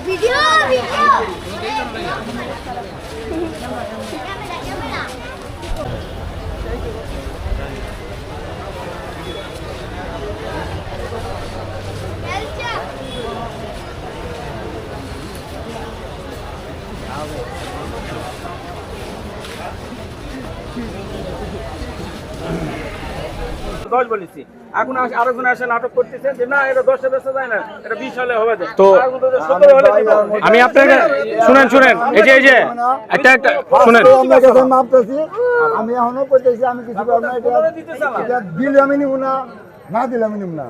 Video. দশ বলেছি, এখন আরেকজন আসে নাটক করতেছে যে না এটা 10-এ বেচা যায় না, এটা 20 হলে হবে। তো আমি আপনাকে শুনেন এই যে একটা শুনেন, আমি এখনো করতেছি, আমি কিছু করব না, এটা দিলে আমি নিব না, না দিলে আমি নিব না।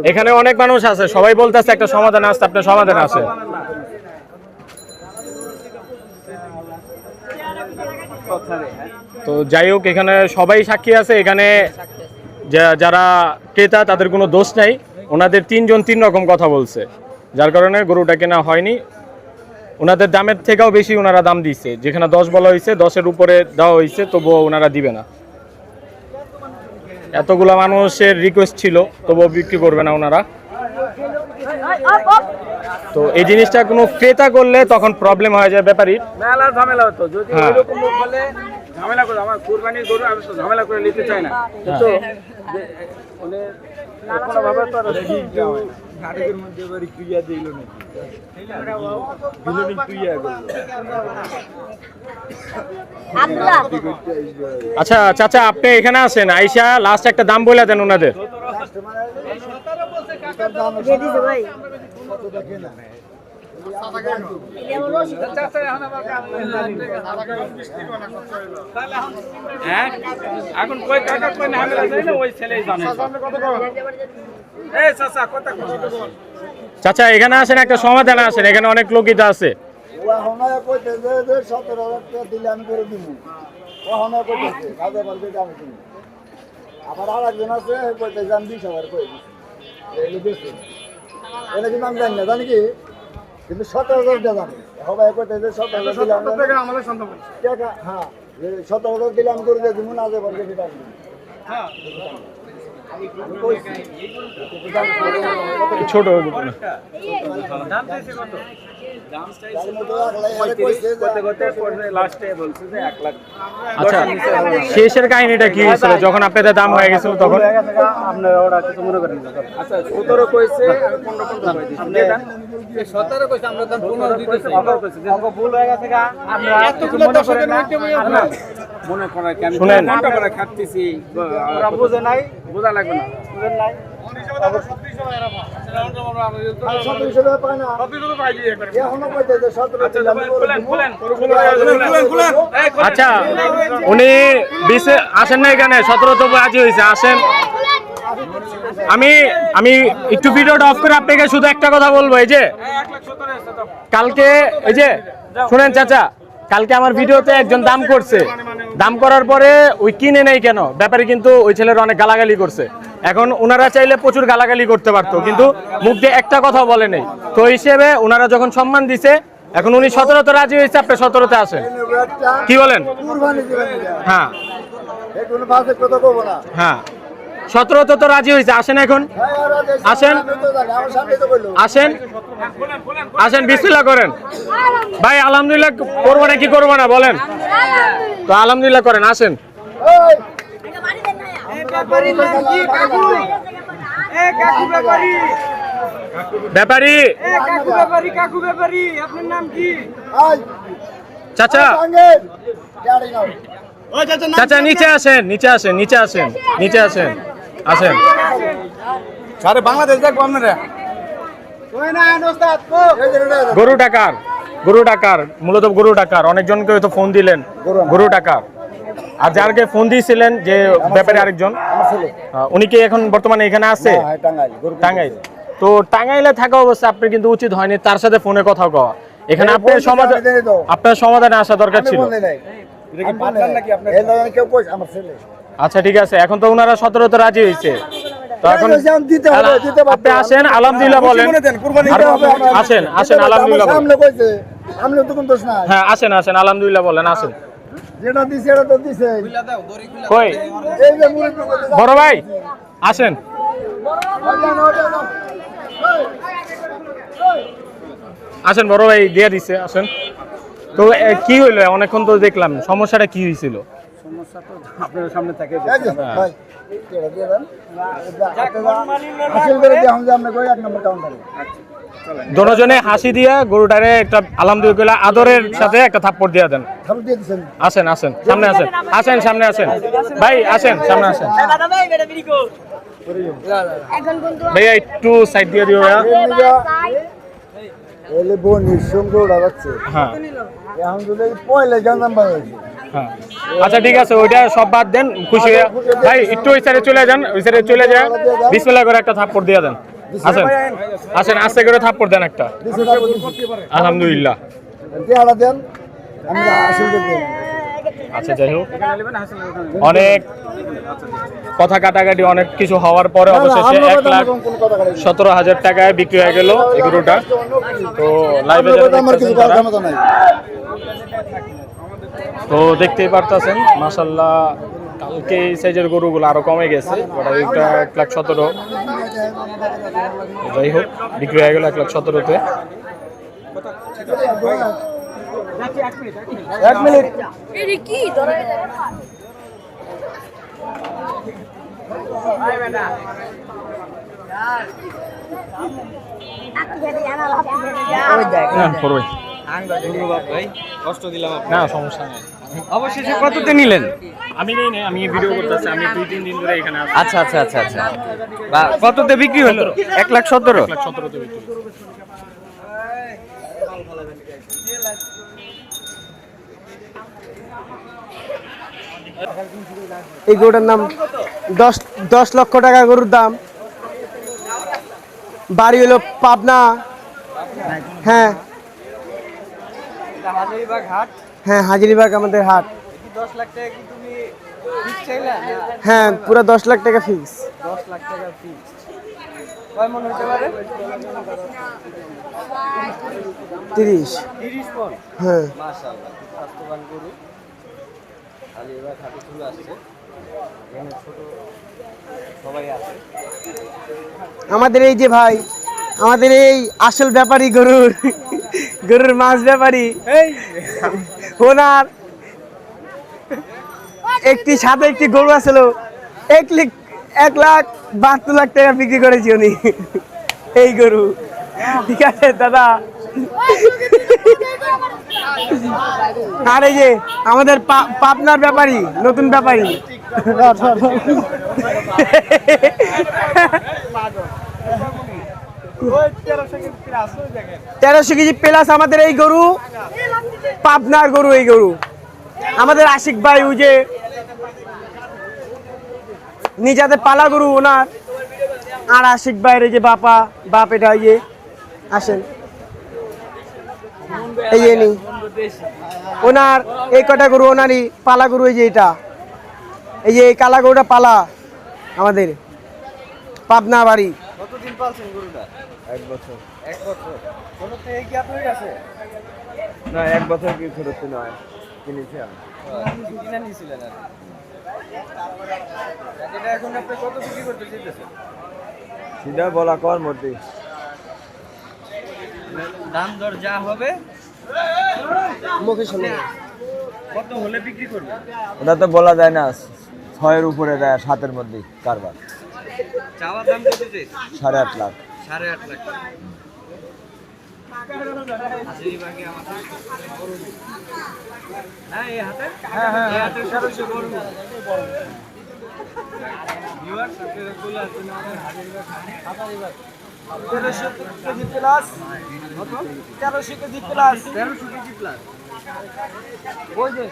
এখানে অনেক মানুষ আছে, সবাই বলতেছে একটা সমাধান আছে, আপনার সমাধান আছে। তো যাই হোক, এখানে সবাই সাক্ষী আছে। এখানে যারা ক্রেতা তাদের কোনো দোষ নাই, ওনাদের 3 জন 3 রকম কথা বলছে, যার কারণে গরুটা কেনা হয়নি। ওনাদের দামের থেকেও বেশি ওনারা দাম দিচ্ছে, যেখানে 10 বলা হয়েছে 10-এর উপরে দেওয়া হয়েছে, তবুও ওনারা দিবে না। এতগুলা মানুষের রিকোয়েস্ট ছিল, তবুও বিক্রি করবে না ওনারা। তো এই জিনিসটা কোনো ক্রেতা করলে তখন প্রবলেম হয়ে যায়, ব্যাপারী মেলা ঝামেলা হতো। যদি এরকম লোক বলে ঝামেলা করে, আমার কুরবানির গরু আমি তো ঝামেলা করে নিতে চাই না, তো মানে কোনো ভাবে তো নাটকের মধ্যে বাড়ি ক্রিয়া দিল না, বিলনি ক্রিয়া করলো। আচ্ছা চাচা, আপনি এখানে আছেন, আইসা লাস্ট একটা দাম বলে দেন ওনাদের। এখন কই কাকা কই না ঝামেলা যায় না, ওই ছেলেই জানে। এই চাচা কথা বল। চাচা এখানে আসেন, একটা সমাধান আসেন, এখানে অনেক লোকই তো আছে। আবার আর একজন আছে কইতেছে আমি 20,000 করে দিচ্ছি, এটা কিন্তু আমি জানি না, জানি কি, কিন্তু 17,000 জানি সবাই কইতেছে 17,000 দিলে আমাদের সন্তান টাকা, হ্যাঁ 17,000 দিলে আমি করে দিব না, যে বলতে দিতাম ছোট আচ্ছা, শেষের কাহিনীটা কি হয়েছিল যখন আপনাদের দাম হয়ে গেছিল? তখন আপনারা ওরা কিছু মনে করেন না। আচ্ছা 17 কইছে, আমি 15 কইছি। আপনি দেন 17 কইছে, আমরা দাম 15 দিতেছি। আমাকে ভুল হয়ে গেছে, আপনারা এতগুলো দর্শকের মধ্যে মনে করেন কি আমি মনটা করে খাটতেছি, ওরা বুঝে নাই, বোঝা লাগবে না, বুঝেন নাই। আচ্ছা উনি 20 আসেন না এখানে, 17 তবু রাজি হয়েছে, আসেন। আমি একটু ভিডিওটা অফ করে আপনাকে শুধু একটা কথা বলবো, এই যে কালকে, এই যে শুনেন চাচা, কালকে আমার ভিডিওতে একজন দাম করছে, দাম করার পরে ওই কিনে নেই কেন, ব্যাপারে কিন্তু ওই ছেলের অনেক গালাগালি করছে। এখন ওনারা চাইলে প্রচুর গালাগালি করতে পারতো, কিন্তু মুখ দিয়ে একটা কথা বলে নেই। তো হিসেবে ওনারা যখন সম্মান দিছে, এখন উনি 17তে রাজি হয়েছে, আপনি 17তে আসেন, কি বলেন? হ্যাঁ হ্যাঁ 17তে তো রাজি হয়েছে, আসেন এখন, আসেন আসেন আসেন, বিসমিল্লাহ করেন ভাই। আলহামদুলিল্লাহ করবো না কি করবো না বলেন? তো আলহামদুলিল্লাহ করেন, আসেন। ব্যাপারী কাকু ব্যাপারী আপনার নাম কি? আই চাচা আঙ্গে গাড়ি নাও চাচা নিচে আসেন আসেন। আরে বাংলাদেশ দেখবো আপনারা গরু টাকার মূলত গরু টাকার অনেকজনকে হয়তো ফোন দিলেন গরু টাকার। আর যারকে ফোন দিয়েছিলেন যে ব্যাপারে আরেকজন, উনি কি এখন বর্তমানে এখানে আছে? টাঙ্গাইল। তো টাঙ্গাইলে থাকা অবস্থা আপনার কিন্তু উচিত হয়নি তার সাথে ফোনে কথা কওয়া। এখানে আপনার সমাধানে আসা দরকার ছিল। আচ্ছা ঠিক আছে, এখন তো ওনারা 17 রাজি হয়েছে, তো এখন আপনি আসেন আলহামদুলিল্লাহ বলেন। আসেন আলহামদুলিল্লাহ বলেন। হ্যাঁ আসেন আলহামদুলিল্লাহ বলেন। আসেন কই বড় ভাই আসেন। আসেন বড় ভাই দিয়ে দিছে, আসেন। তো কি হইলো অনেকক্ষণ তো দেখলাম, সমস্যাটা কি হয়েছিল? সমস্যা তো আপনার সামনে থাকে। দুজনে হাসি দিয়া গরুটারে একটা আলহামদুলিল্লাহ আদরের সাথে একটা থাপ্পড় দিয়া দেন। আসেন সামনে আসেন ভাই, আসেন সামনে আসেন ভাইয়া, একটু সাইড দিয়ে দিও ভাইয়া। হ্যাঁ আচ্ছা ঠিক আছে, ওইটা সব বাদ দেন। খুশি হয়ে ভাই একটু ওই সাইডে চলে যান, বিসমিল্লাহ করে একটা থাপ্পড় দিয়ে দেন। আসেন আস্তে করে থাপ্পড় দেন একটা। আলহামদুলিল্লাহ। আচ্ছা যাই হোক, অনেক কথা কাটাকাটি অনেক কিছু হওয়ার পরে অবশেষে 1,17,000 টাকায় বিক্রি হয়ে গেল এই গরুটা। তো লাইভে তো দেখতেই পারতেছেন মাশাআল্লাহ, কালকে এই সাইজের গরুগুলো আরো কমে গেছে। ওটা 1,17,000, যাই হোক বিক্রি হয়ে গেল 1,17,000-তে। এক মিনিট কষ্ট দিলাম না, সমস্যা নেই। অবশেষে কততে নিলেন? আমি নেই, আমি ভিডিও করতেছি, আমি 2-3 দিন ধরে এখানে আছি। আচ্ছা কততে বিক্রি হলো? 1,17,000। 1,17,000-তে বিক্রি। এই গরুটার নাম 10 লক্ষ টাকা গরুর দাম। বাড়ি হলো পাবনা। হ্যাঁ হাজারীবাগ আমাদের হাট। হ্যাঁ পুরো 10 লাখ টাকা ফিক্স। 30। হ্যাঁ আমাদের এই যে ভাই, আমাদের এই আসল ব্যাপারী গরুর মাছ ব্যাপারী, ওনার সাথে একটি গরু আছিল, 1,72,00,000 টাকা বিক্রি করেছি উনি এই গরু। ঠিক আছে দাদা। আর এই যে আমাদের পাবনার ব্যাপারী, নতুন ব্যাপারী, 1300 কেজি প্লাস আমাদের এই গরু, পাবনার গরু। এই গরু আমাদের আশিক ভাই, ওই যে নিজাতে পালা গরু ওনার। আর আশিক ভাইয়ের এই যে বাপ এটা ইয়ে, আসেন এই যে নি ওনার এই কটা গরু, ওনারই পালা গরু। এই যে এটা, এই যে এই কালা গরুটা পালা আমাদের পাবনা বাড়ি। কতদিন পালছেন গরুটা? 1 বছর। 1 বছর ছোট থেকে কি আপনার কাছে? না 1 বছর কি ছোট থেকে নয়, কিনেছি আমি। কিনে নিয়েছিলেন আর এটা এখন আপনি কত বিক্রি করতে চাইতেছেন? সেটা বলা কর মধ্যে দাম দর যা হবে মুখে শুনে কত হলে বিক্রি করবেন? ওটা তো বলা যায় না, 6 এর উপরে দেয়, 7 এর মধ্যে কারবার। চাওয়া দাম কত চাই? 8.5 লাখ। 8.5 লাখ। হাজির বাকি আমাদের হ্যাঁ এই হাতে এই হাতে 1300 গরু ভিউয়ার্স আপনারা চলে আসুন আমাদের হাজির বাগ 1300 KG plus 1300 KG plus 1300 KG plus ওই যে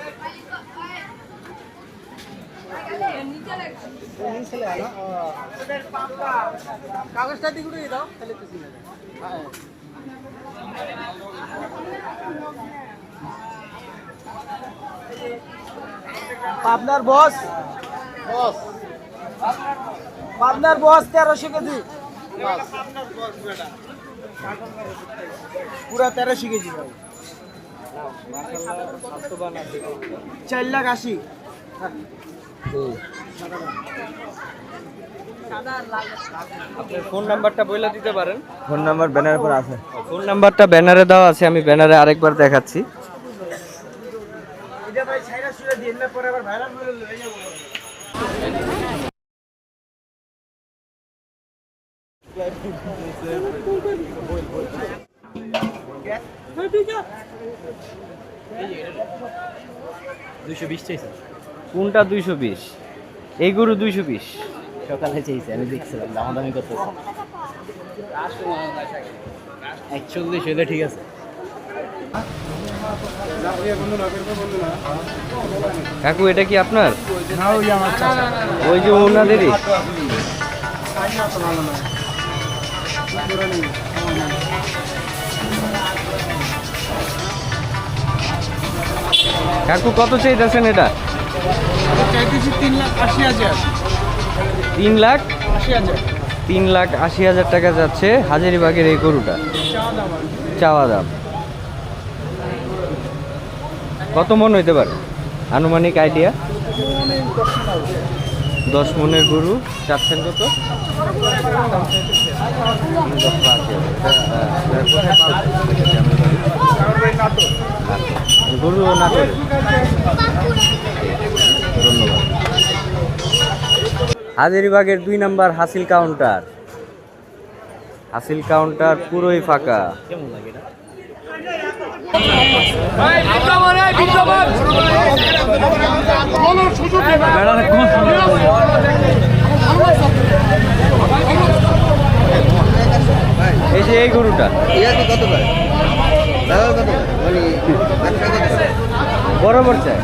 কাগজটা দিকে দাও তাহলে তো চিনে যায়। পাবনার বস পাবনার বস 1300 কেজি পুরা 1300 কেজি ভাই 4,80,000 আপনার ফোন নাম্বারটা বলে দিতে পারেন। ফোন নাম্বার ব্যানার পর আছে। ফোন নাম্বারটা ব্যানারে দেওয়া আছে, আমি ব্যানারে আরেকবার দেখাচ্ছি। এটা ভাই ছাইরা শুয়ে দিন না পরে আবার ভাইরাল হয়ে লয়ে যাব। কোনটা 220? এই গরু 220 সকালে চেয়েছি, আমি দেখছিলাম দামাদামি করতেছি। 41 হলে ঠিক আছে। কাকু এটা কি আপনার? ওই যে ওনাদেরই। কাকু কত চাইতেছেন এটা? 3,80,000 3,80,000 টাকা যাচ্ছে হাজারীবাগের এই গরুটা। চাওয়া দাম কত মন হইতে পারে আনুমানিক আইডিয়া? 10 মনের গরু চাচ্ছেন কত? গরু নাটোর। ধন্যবাদ। হাজারীবাগের 2 নাম্বার হাসিল কাউন্টার। হাসিল কাউন্টার পুরোই ফাঁকা। কেমন লাগে এটা? এই যে এই গরুটা বরাবর চাই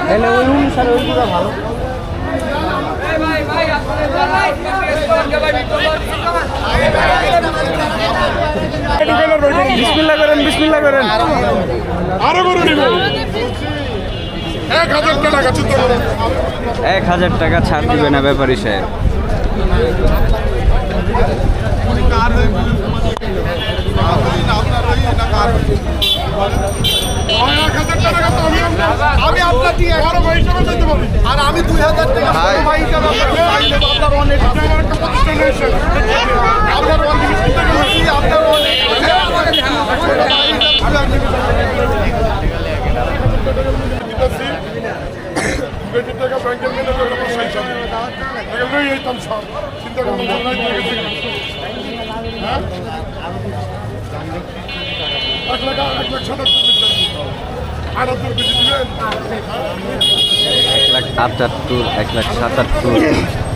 তাহলে ওই অনুসারে ওই গরুটা ভালো। বিসমিল্লাহ করেন, বিসমিল্লাহ করেন। আরো করে নিব 1,000 টাকা চিন্তা করেন। 1,000 টাকা ছাড় দিবে না ব্যাপারী সাহেব। আমি আপনার দিয়ে 11 ভাই হিসাবে দিতে পারি আর আমি 2,000 টাকা ভাই হিসাবে আপনার অনেক আপনার একটা প্রতিষ্ঠান রয়েছে আপনার অনেক চিন্তা করছি আপনার অনেক টাকা ব্যাংকের ম্যানেজার আমার সেই সাথে এইতাম সব চিন্তা করলাম হ্যাঁ 1,00,000 আর আপনার বেশি দিবেন 1,78,000 1,77,000